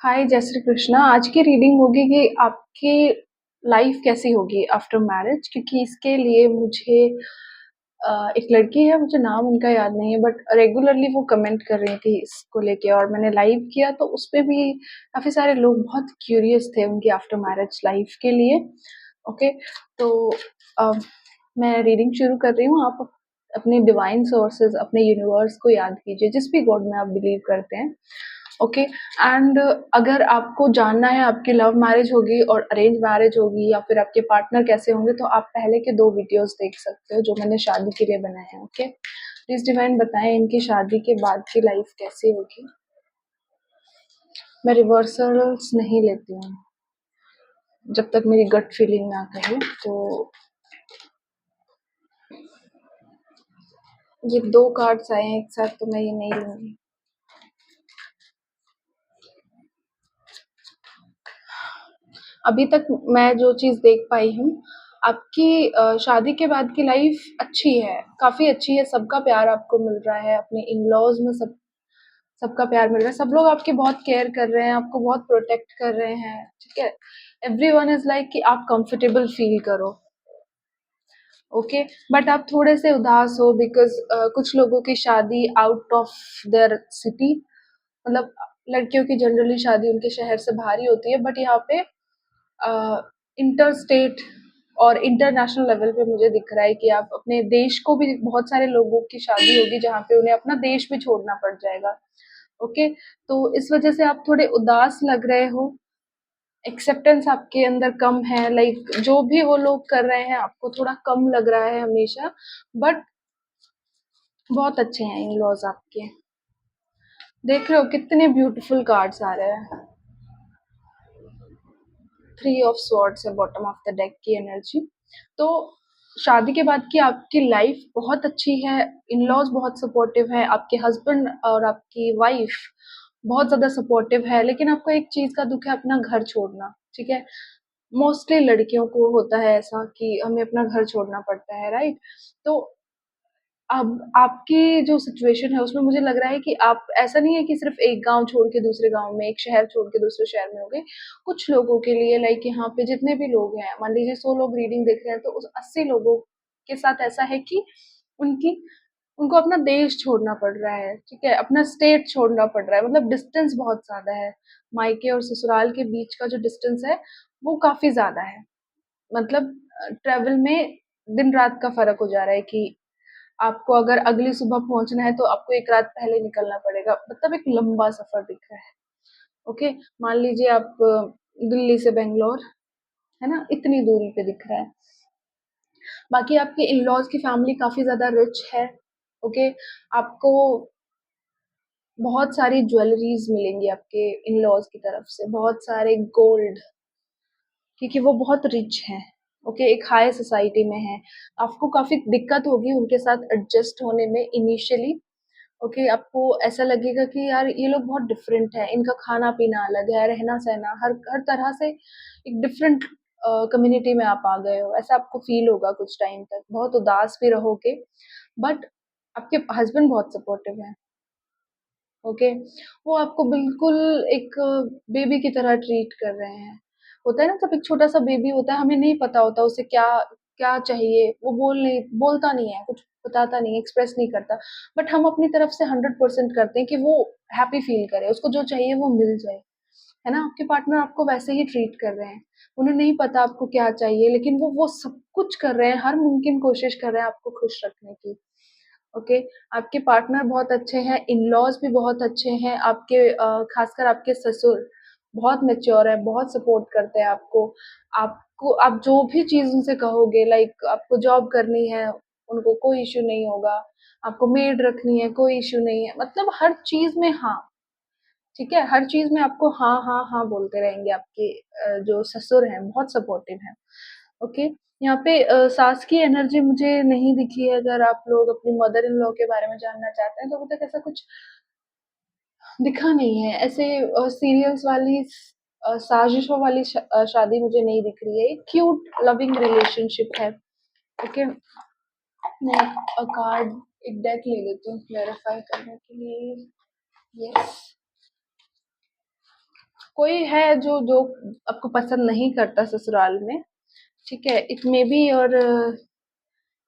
हाय जय श्री कृष्णा। आज की रीडिंग होगी कि आपकी लाइफ कैसी होगी आफ्टर मैरिज, क्योंकि इसके लिए मुझे एक लड़की है, मुझे नाम उनका याद नहीं है, बट रेगुलरली वो कमेंट कर रही थी इसको लेके, और मैंने लाइव किया तो उस पे भी काफ़ी सारे लोग बहुत क्यूरियस थे उनकी आफ्टर मैरिज लाइफ के लिए। ओके, तो अ, मैं रीडिंग शुरू कर रही हूँ। आप अपने डिवाइन सोर्सेज, अपने यूनिवर्स को याद कीजिए, जिस भी गॉड में आप बिलीव करते हैं। ओके, एंड अगर आपको जानना है आपकी लव मैरिज होगी और अरेंज मैरिज होगी या फिर आपके पार्टनर कैसे होंगे, तो आप पहले के 2 वीडियोस देख सकते हो जो मैंने शादी के लिए बनाए हैं। ओके, प्लीज डिवाइन बताएं इनकी शादी के बाद की लाइफ कैसी होगी। मैं रिवर्सल्स नहीं लेती हूँ जब तक मेरी गट फीलिंग ना कहे। तो ये 2 कार्ड्स आए हैं एक साथ, तो मैं ये नहीं लूंगी। अभी तक मैं जो चीज़ देख पाई हूँ, आपकी शादी के बाद की लाइफ अच्छी है, काफ़ी अच्छी है। सबका प्यार आपको मिल रहा है, अपने इन-लॉज़ में सबका प्यार मिल रहा है। सब लोग आपकी बहुत केयर कर रहे हैं, आपको बहुत प्रोटेक्ट कर रहे हैं, ठीक है? एवरीवन इज़ लाइक कि आप कंफर्टेबल फ़ील करो, ओके? बट आप थोड़े से उदास हो बिकॉज़ कुछ लोगों की शादी आउट ऑफ देयर सिटी, मतलब लड़कियों की जनरली शादी उनके शहर से बाहर ही होती है, बट यहाँ पे इंटर स्टेट और इंटरनेशनल लेवल पे मुझे दिख रहा है कि आप अपने देश को भी, बहुत सारे लोगों की शादी होगी जहाँ पे उन्हें अपना देश भी छोड़ना पड़ जाएगा। ओके, तो इस वजह से आप थोड़े उदास लग रहे हो, एक्सेप्टेंस आपके अंदर कम है, लाइक जो भी वो लोग कर रहे हैं आपको थोड़ा कम लग रहा है हमेशा। बट बहुत अच्छे हैं इन लॉज आपके। देख रहे हो कितने ब्यूटीफुल कार्ड्स आ रहे हैं। 3 ऑफ स्वॉर्ड्स है बॉटम ऑफ द डेक की एनर्जी। तो शादी के बाद की आपकी लाइफ बहुत अच्छी है, इन-लॉज़ बहुत सपोर्टिव है, आपके हस्बैंड और आपकी वाइफ बहुत ज़्यादा सपोर्टिव है, लेकिन आपको एक चीज़ का दुःख है, अपना घर छोड़ना, ठीक है? मोस्टली लड़कियों को होता है ऐसा कि हमें अपना घर छोड़ना पड़ता है, राइट? तो अब आपकी जो सिचुएशन है उसमें मुझे लग रहा है कि आप, ऐसा नहीं है कि सिर्फ एक गाँव छोड़ के दूसरे गाँव में, एक शहर छोड़ के दूसरे शहर में होगे। कुछ लोगों के लिए, लाइक यहाँ पे जितने भी लोग हैं, मान लीजिए 100 लोग रीडिंग देख रहे हैं, तो उस 80 लोगों के साथ ऐसा है कि उनकी उनको अपना देश छोड़ना पड़ रहा है, ठीक है? अपना स्टेट छोड़ना पड़ रहा है, मतलब डिस्टेंस बहुत ज़्यादा है। मायके और ससुराल के बीच का जो डिस्टेंस है, वो काफ़ी ज़्यादा है। मतलब ट्रैवल में दिन-रात का फ़र्क हो जा रहा है कि आपको अगर अगली सुबह पहुंचना है तो आपको एक रात पहले निकलना पड़ेगा, मतलब एक लंबा सफर दिख रहा है। ओके, मान लीजिए आप दिल्ली से बेंगलोर, है ना, इतनी दूरी पे दिख रहा है। बाकी आपके इन लॉज की फैमिली काफी ज्यादा रिच है। ओके, आपको बहुत सारी ज्वेलरीज मिलेंगी आपके इन लॉज की तरफ से, बहुत सारे गोल्ड, क्योंकि वो बहुत रिच हैं। ओके, एक हाई सोसाइटी में है। आपको काफी दिक्कत होगी उनके साथ एडजस्ट होने में इनिशियली। ओके, आपको ऐसा लगेगा कि यार ये लोग बहुत डिफरेंट है, इनका खाना-पीना अलग है, रहना-सहना हर हर तरह से एक डिफरेंट कम्युनिटी में आप आ गए हो, ऐसा आपको फ़ील होगा कुछ टाइम तक, बहुत उदास भी रहोगे। बट आपके हस्बैंड बहुत सपोर्टिव हैं, ओके? वो आपको बिल्कुल एक बेबी की तरह ट्रीट कर रहे हैं। होता है ना, जब एक छोटा-सा बेबी होता है, हमें नहीं पता होता उसे क्या क्या चाहिए, वो बोलता नहीं है, कुछ बताता नहीं है, एक्सप्रेस नहीं करता। बट हम अपनी तरफ से 100% करते हैं कि वो हैप्पी फ़ील करे, उसको जो चाहिए वो मिल जाए। है ना? आपके पार्टनर आपको वैसे ही ट्रीट कर रहे हैं। उन्हें नहीं पता आपको क्या चाहिए, लेकिन वो सब कुछ कर रहे हैं, हर मुमकिन कोशिश कर रहे हैं आपको खुश रखने की। ओके, आपके पार्टनर बहुत अच्छे हैं, इन-लॉज़ भी बहुत अच्छे हैं, आपके ख़ासकर आपके ससुर बहुत मैच्योर हैं, बहुत सपोर्ट करते हैं आपको। आपको आप जो भी चीज़ उनसे कहोगे, लाइक आपको जॉब करनी है, उनको कोई इश्यू नहीं होगा। आपको मेड रखनी है, कोई इश्यू नहीं है। मतलब हर चीज़ में हाँ, ठीक है? हर चीज़ में आपको हाँ, हाँ, हाँ बोलते रहेंगे आपके जो ससुर हैं, बहुत सपोर्टिव हैं। ओके, यहाँ पे सास की एनर्जी मुझे नहीं दिखी है। अगर आप लोग अपनी मदर इन लॉ के बारे में जानना चाहते हैं, तो अभी तक ऐसा कुछ दिखा नहीं है। ऐसे सीरियल्स वाली साजिशों वाली शादी मुझे नहीं दिख रही है। एक क्यूट लविंग रिलेशनशिप है। ओके, मैं कार्ड, एक डेक ले लेती हूँ क्लैरिफाई करने के लिए। यस, कोई है जो आपको पसंद नहीं करता ससुराल में, ठीक है? इट मे बी और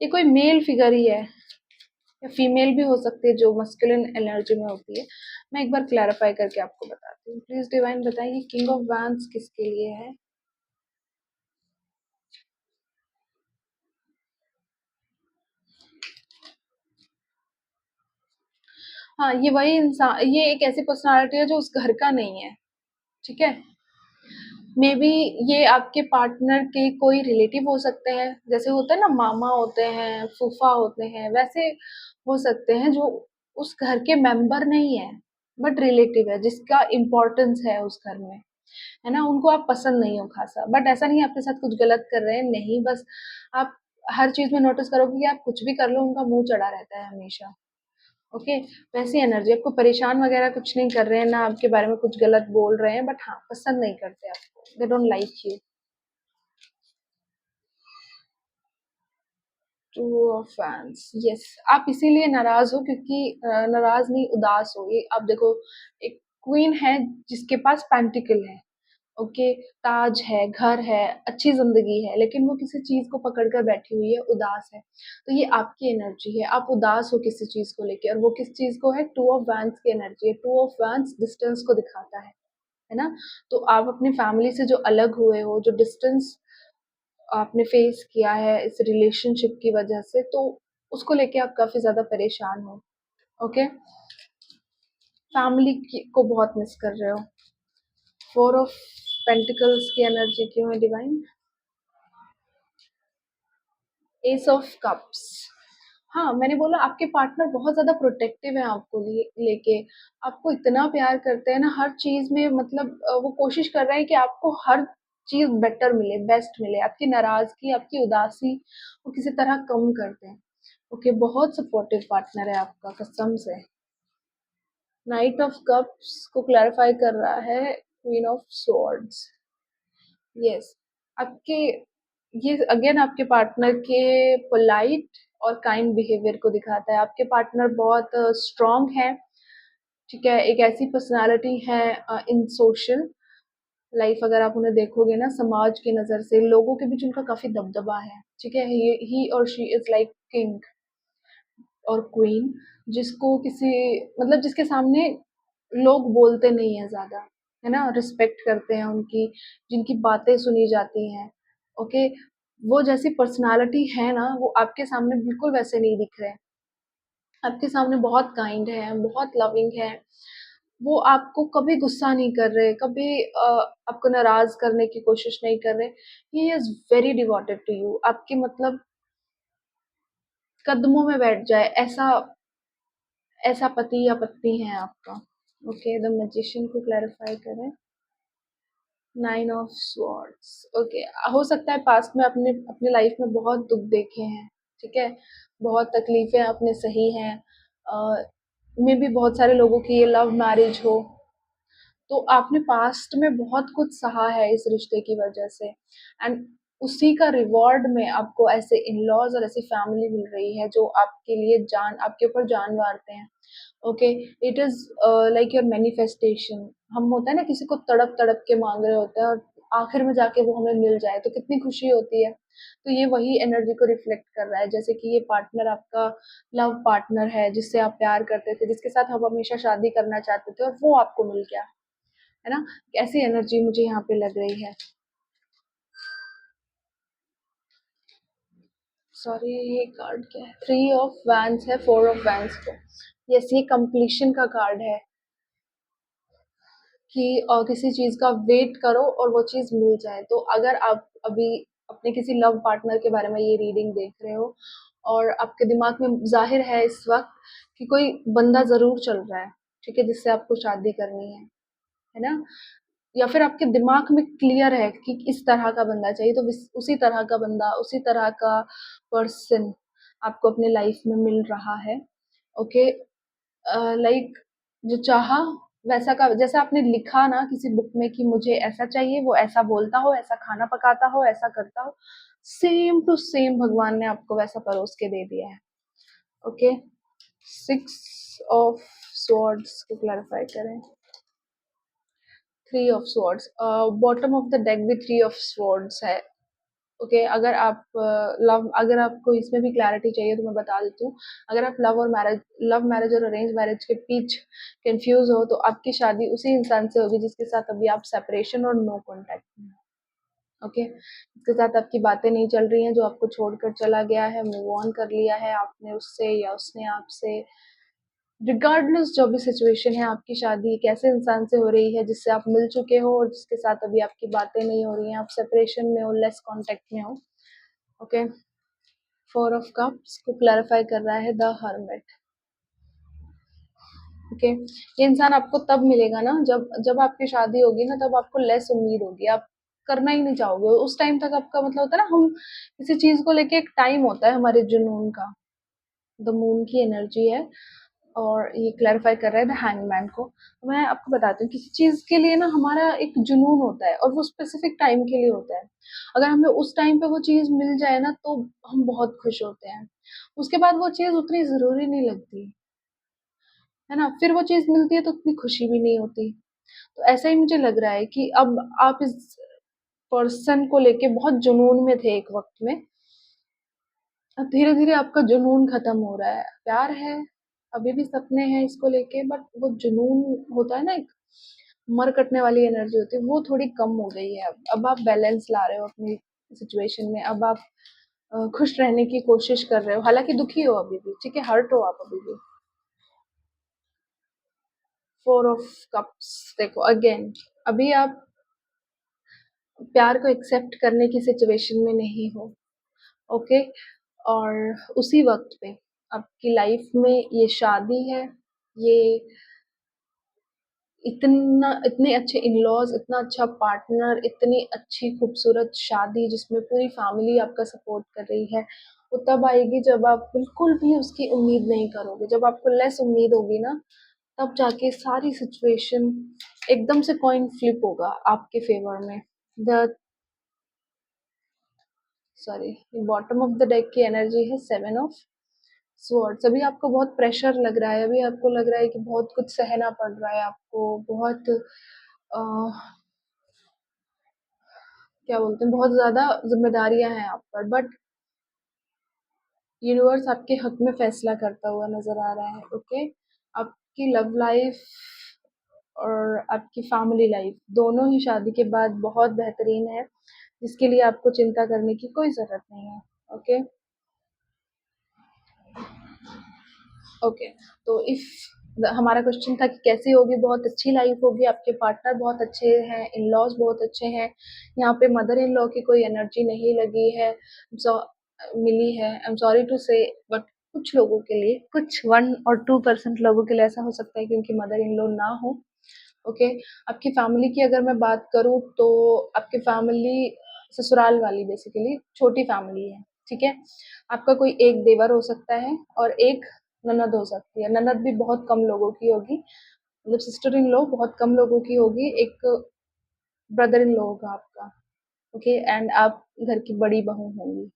ये कोई मेल फिगर ही है या फीमेल भी हो सकती है जो मस्कुलिन एनर्जी में होती है। मैं एक बार क्लैरिफाई करके आपको बताती हूँ। प्लीज डिवाइन बताइए किंग ऑफ वैंड्स किसके लिए है? हाँ, ये वही इंसान, ये एक ऐसी पर्सनालिटी है जो उस घर का नहीं है, ठीक है? मे बी ये आपके पार्टनर के कोई रिलेटिव हो सकते हैं, जैसे होता है ना मामा होते हैं, फूफा होते हैं, वैसे हो सकते हैं जो उस घर के मेंबर नहीं है, बट रिलेटिव है जिसका इम्पोर्टेंस है उस घर में, है ना? उनको आप पसंद नहीं हो खासा, बट ऐसा नहीं है आपके साथ कुछ गलत कर रहे हैं, नहीं, बस आप हर चीज में नोटिस करोगे कि आप कुछ भी कर लो उनका मुंह चढ़ा रहता है हमेशा। ओके, वैसी एनर्जी, आपको परेशान वगैरह कुछ नहीं कर रहे हैं, ना आपके बारे में कुछ गलत बोल रहे हैं, बट हाँ, पसंद नहीं करते आपको, they don't like you. Two of fans, yes. आप इसीलिए नाराज हो क्योंकि नाराज नहीं, उदास हो। ये आप देखो, एक क्वीन है जिसके पास पेंटिकल है, ओके, ताज है, घर है, अच्छी जिंदगी है, लेकिन वो किसी चीज को पकड़ कर बैठी हुई है, उदास है। तो ये आपकी एनर्जी है, आप उदास हो किसी चीज को लेके, और वो किस चीज को है? टू ऑफ वैंस की एनर्जी है। टू ऑफ वैंस डिस्टेंस को दिखाता है ना? तो आप अपनी फैमिली से जो अलग हुए हो, जो डिस्टेंस आपने फेस किया है इस रिलेशनशिप की वजह से, तो उसको लेके आप काफी ज्यादा परेशान हो। ओके, फैमिली को बहुत मिस कर रहे हो। फोर ऑफ पेंटिकल्स की एनर्जी क्यों है डिवाइन? एस ऑफ कप्स, हाँ, मैंने बोला आपके पार्टनर बहुत ज़्यादा प्रोटेक्टिव है आपको लेके, आपको इतना प्यार करते हैं ना हर चीज़ में, मतलब वो कोशिश कर रहे हैं कि आपको हर चीज़ बेटर मिले, बेस्ट मिले, आपकी नाराज़गी, आपकी उदासी वो किसी तरह कम कर दें। ओके, बहुत सपोर्टिव पार्टनर है आपका, कसम से। नाइट ऑफ कप्स को क्लैरिफाई कर रहा है क्वीन ऑफ स्वॉर्ड्स। यस, आपके ये अगेन आपके पार्टनर के पोलाइट और काइंड बिहेवियर को दिखाता है। आपके पार्टनर बहुत स्ट्रांग है, ठीक है? एक ऐसी पर्सनालिटी है इन सोशल लाइफ, अगर आप उन्हें देखोगे ना समाज की नज़र से, लोगों के बीच उनका काफ़ी दबदबा है, ठीक है? ही और शी इज़ लाइक किंग और क्वीन, जिसको किसी, मतलब जिसके सामने लोग बोलते नहीं है ज़्यादा, है ना? रिस्पेक्ट करते हैं उनकी, जिनकी बातें सुनी जाती हैं, ओके? वो जैसी पर्सनालिटी है ना, वो आपके सामने बिल्कुल वैसे नहीं दिख रहे हैं। आपके सामने बहुत काइंड है, बहुत लविंग है। वो आपको कभी गुस्सा नहीं कर रहे, कभी आपको नाराज़ करने की कोशिश नहीं कर रहे। He is very devoted to you, आपके मतलब कदमों में बैठ जाए, ऐसा ऐसा पति या पत्नी है आपका। ओके, द मैजिशियन को क्लैरिफाई करें। नाइन ऑफ स्वॉर्ड्स, ओके, हो सकता है पास्ट में अपने अपनी लाइफ में बहुत दुख देखे हैं, ठीक है? बहुत तकलीफें आपने सही हैं, मे भी बहुत सारे लोगों की ये लव मैरिज हो, तो आपने पास्ट में बहुत कुछ सहा है इस रिश्ते की वजह से, एंड उसी का रिवॉर्ड में आपको ऐसे इन-लॉज़ और ऐसी फैमिली मिल रही है जो आपके लिए जान, आपके ऊपर जान वारते हैं। Okay, it is like your manifestation. हम होता है ना किसी को तड़प-तड़प के माँग रहे होते हैं और आखिर में जाके वो हमें मिल जाए तो कितनी खुशी होती है। तो ये वही एनर्जी को रिफ्लेक्ट कर रहा है, जैसे कि ये पार्टनर आपका लव पार्टनर है जिससे आप प्यार करते थे, जिसके साथ आप हमेशा शादी करना चाहते थे और वो आपको मिल गया। है ना? ऐसी एनर्जी मुझे यहाँ पे लग रही है। सॉरी, ये कार्ड क्या है? थ्री ऑफ वैंस है, फोर ऑफ वैंस को। यस, ये कंप्लीशन का कार्ड है कि किसी चीज का वेट करो और वो चीज मिल जाए। तो अगर आप अभी अपने किसी लव पार्टनर के बारे में ये रीडिंग देख रहे हो और आपके दिमाग में जाहिर है इस वक्त कि कोई बंदा जरूर चल रहा है, ठीक है, जिससे आपको शादी करनी है ना? या फिर आपके दिमाग में क्लियर है कि इस तरह का बंदा चाहिए, तो उसी तरह का बंदा, उसी तरह का पर्सन आपको अपने लाइफ में मिल रहा है। ओके, लाइक जो चाहा वैसा का, जैसा आपने लिखा ना किसी बुक में कि मुझे ऐसा चाहिए, वो ऐसा बोलता हो, ऐसा खाना पकाता हो, ऐसा करता हो, सेम टू सेम भगवान ने आपको वैसा परोस के दे दिया है। ओके, सिक्स ऑफ स्वॉर्ड्स को क्लैरिफाई करें। Three of swords, bottom of the deck भी थ्री ऑफ स्वॉर्ड्स है। ओके, अगर आप लव, अगर आपको इसमें भी क्लैरिटी चाहिए तो मैं बता देती हूँ। अगर आप लव मैरिज और अरेंज मैरिज के बीच कंफ्यूज हो तो आपकी शादी उसी इंसान से होगी जिसके साथ अभी आप सेपरेशन और नो कॉन्टैक्ट में हो। ओके, जिसके साथ आपकी बातें नहीं चल रही हैं, जो आपको छोड़कर चला गया है, मूव ऑन कर लिया है आपने उससे या उसने आपसे। रिगार्डलेस जो भी सिचुएशन है, आपकी शादी एक ऐसे इंसान से हो रही है जिससे आप मिल चुके हो और जिसके साथ अभी आपकी बातें नहीं हो रही हैं, आप सेपरेशन में हो, लेस कांटेक्ट में हो। ओके, फोर ऑफ कप्स को क्लैरिफाई कर रहा है द हर्मिट। ओके, ये इंसान आपको तब मिलेगा ना जब जब आपकी शादी होगी ना, तब आपको लेस उम्मीद होगी, आप करना ही नहीं चाहोगे उस टाइम तक। आपका मतलब होता है ना, हम किसी चीज को लेके एक टाइम होता है हमारे जुनून का, द मून की एनर्जी है। और ये क्लैरिफाई कर रहा है द हैंगमैन को। तो मैं आपको बताती हूँ, किसी चीज़ के लिए ना हमारा एक जुनून होता है और वो स्पेसिफिक टाइम के लिए होता है। अगर हमें उस टाइम पे वो चीज़ मिल जाए ना तो हम बहुत खुश होते हैं। उसके बाद वो चीज़ उतनी ज़रूरी नहीं लगती, है ना? फिर वो चीज़ मिलती है तो उतनी खुशी भी नहीं होती। तो ऐसा ही मुझे लग रहा है कि अब आप इस पर्सन को लेके बहुत जुनून में थे एक वक़्त में, अब धीरे-धीरे आपका जुनून खत्म हो रहा है। प्यार है, अभी भी सपने हैं इसको लेके, बट वो जुनून होता है ना एक, मर कटने वाली एनर्जी होती है, वो थोड़ी कम हो गई है अब। अब आप बैलेंस ला रहे हो अपनी सिचुएशन में, अब आप खुश रहने की कोशिश कर रहे हो, हालाँकि दुखी हो अभी भी, ठीक है, हर्ट हो आप अभी भी। फोर ऑफ कप्स देखो अगेन, अभी आप प्यार को एक्सेप्ट करने की सिचुएशन में नहीं हो। ओके, और उसी वक़्त पे आपकी लाइफ में ये शादी है, ये इतने अच्छे इन-लॉज़, इतना अच्छा पार्टनर, इतनी अच्छी खूबसूरत शादी जिसमें पूरी फैमिली आपका सपोर्ट कर रही है, वो तब आएगी जब आप बिल्कुल भी उसकी उम्मीद नहीं करोगे। जब आपको लेस उम्मीद होगी ना, तब जाके सारी सिचुएशन एकदम से कॉइन फ्लिप होगा आपके फ़ेवर में। The sorry, bottom of the deck की एनर्जी है सेवन ऑफ स्वॉर्ड्स। अभी आपको बहुत प्रेशर लग रहा है, अभी आपको लग रहा है कि बहुत कुछ सहना पड़ रहा है आपको, बहुत क्या बोलते हैं, बहुत ज़्यादा ज़िम्मेदारियाँ हैं आप पर, बट यूनिवर्स आपके हक में फैसला करता हुआ नज़र आ रहा है। ओके, आपकी लव लाइफ और आपकी फैमिली लाइफ दोनों ही शादी के बाद बहुत बेहतरीन है, जिसके लिए आपको चिंता करने की कोई ज़रूरत नहीं है। ओके, ओके, तो इफ हमारा क्वेश्चन था कि कैसी होगी, बहुत अच्छी लाइफ होगी, आपके पार्टनर बहुत अच्छे हैं, इन लॉज बहुत अच्छे हैं, यहाँ पे मदर इन लॉ की कोई एनर्जी नहीं लगी है, सो मिली है। आई एम सॉरी टू से, बट कुछ लोगों के लिए, कुछ 1 और 2% लोगों के लिए ऐसा हो सकता है कि उनकी मदर इन लॉ ना हो। ओके, आपकी फैमिली की अगर मैं बात करूँ तो आपकी फैमिली ससुराल वाली बेसिकली छोटी फैमिली है, ठीक है। आपका कोई एक देवर हो सकता है और एक ननद हो सकती है। ननद भी बहुत कम लोगों की होगी, मतलब सिस्टर इन लॉ बहुत कम लोगों की होगी, एक ब्रदर इन लॉ होगा आपका। ओके, एंड आप घर की बड़ी बहू होंगी।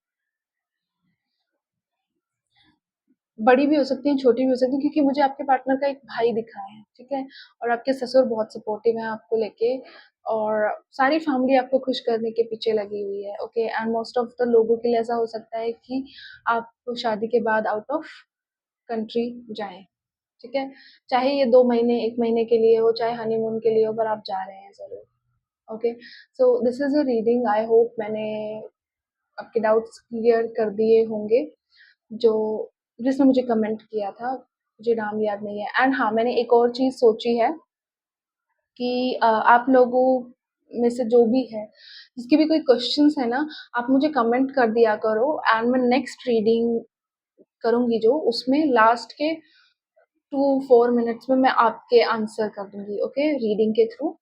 बड़ी भी हो सकती हैं, छोटी भी हो सकती हैं, क्योंकि मुझे आपके पार्टनर का एक भाई दिखा है, ठीक है? और आपके ससुर बहुत सपोर्टिव हैं आपको लेके, और सारी फैमिली आपको खुश करने के पीछे लगी हुई है। Okay, and most of the लोगों के लिए ऐसा हो सकता है कि आप शादी के बाद आउट ऑफ कंट्री जाएँ, ठीक है? चाहे ये 2 महीने, 1 महीने के लिए हो, चाहे हनीमून के लिए हो, पर आप जा रहे हैं ज़रूर। Okay, so this is a reading, I hope मैंने आपके डाउट्स क्लियर कर दिए होंगे। जो जिसने मुझे कमेंट किया था, मुझे नाम याद नहीं है। एंड हाँ, मैंने एक और चीज़ सोची है कि आप लोगों में से जो भी है, जिसके भी कोई क्वेश्चंस है ना, आप मुझे कमेंट कर दिया करो, एंड मैं नेक्स्ट रीडिंग करूँगी जो, उसमें लास्ट के 2-4 मिनट्स में मैं आपके आंसर कर दूँगी, ओके? रीडिंग के थ्रू।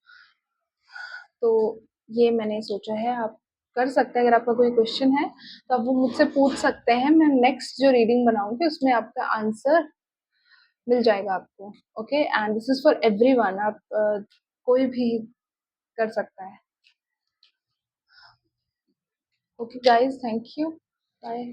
तो ये मैंने सोचा है, आप कर सकते हैं। अगर आपका कोई क्वेश्चन है तो आप वो मुझसे पूछ सकते हैं, मैं नेक्स्ट जो रीडिंग बनाऊंगी उसमें आपका आंसर मिल जाएगा आपको। Okay, and this is for everyone, आप कोई भी कर सकता है। Okay guys, thank you, bye.